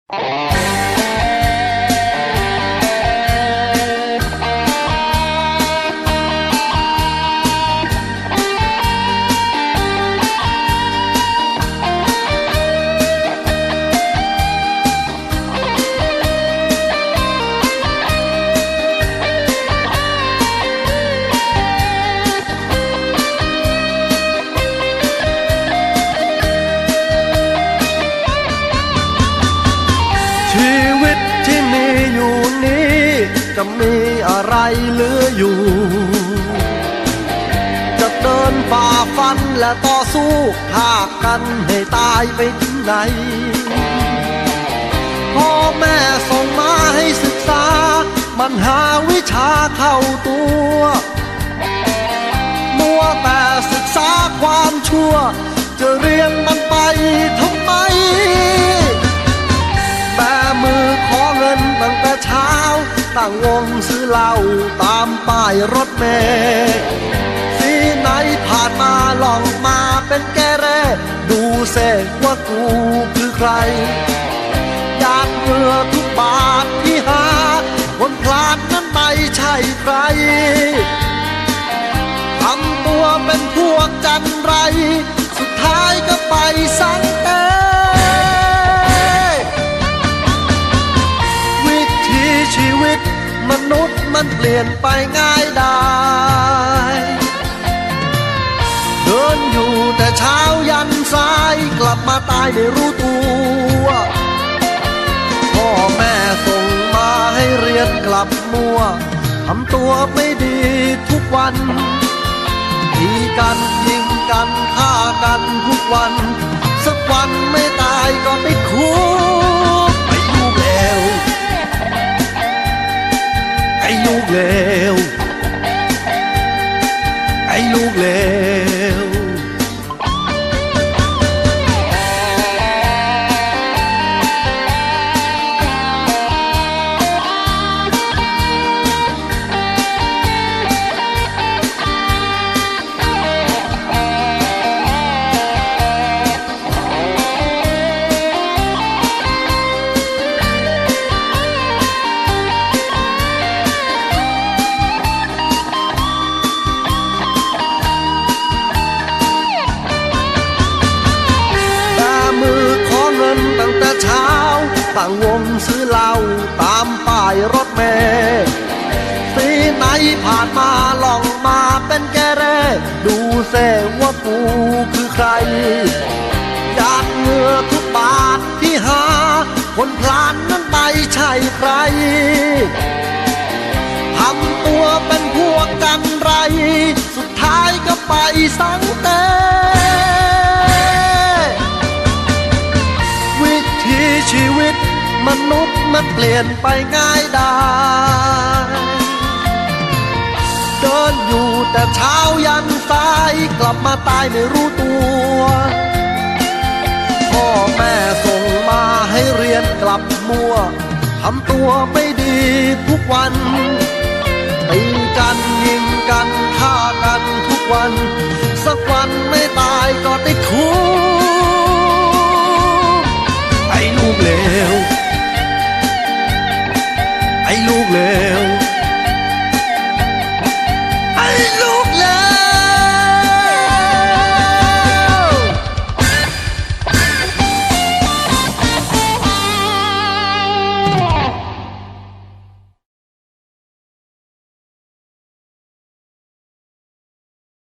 ชีวิตที่มีอยู่นี้จะมีอะไรเหลืออยู่ จะเดินฝ่าฟันและต่อสู้หากกันให้ตายไปถึงไหนพ่อแม่ส่งมาให้ศึกษามันหาวิชาเข้าตัวมัวแต่ศึกษาความชั่วจะเรียนมันไปทำไมแบมือขอเงินตั้งแต่เช้าตั้งวงซื้อเหล้าตามป้ายรถเมล์สีไหนผ่านมาลองมาเป็นแกเร่ดูเสกว่ากูคือใครหยาดเหงื่อทุกบาทที่หาคนพลาดนั้นไม่ใช่ใครทำตัวเป็นพวกจันไรสุดท้ายก็ไปสังเกตวิถีชีวิตมนุษย์มันเปลี่ยนไปง่ายได้เดินอยู่แต่เช้ายันสายกลับมาตายไม่รู้ตัวพ่อแม่ส่งมาให้เรียนกลับมัวทำตัวไม่ดีทุกวันตีกันยิงกันฆ่ากันทุกวันสักวันไม่ตายก็ติดคุกไอ้ลูกเลวไอ้ลูกเลวไอ้ลูกเลวตั้งแต่เช้าตั้งวงซื้อเหล้าตามป้ายรถเมล์สีไหนผ่านมาลองมาเป็นแกเร่ดูเสว่ากูคือใครหยาดเหงื่อทุกบาทที่หาคนพลานนั้นไม่ใช่ใครทำตัวเป็นพวกกันไรสุดท้ายก็ไปสังเกชีวิตมนุษย์มันเปลี่ยนไปง่ายได้เดินอยู่แต่เช้ายันสายกลับมาตายไม่รู้ตัวพ่อแม่ส่งมาให้เรียนกลับมัวทำตัวไม่ดีทุกวันตีกันยิงกันฆ่ากันทุกวันสักวันไม่ตายก็ติดคุกไอ้ลูกเลว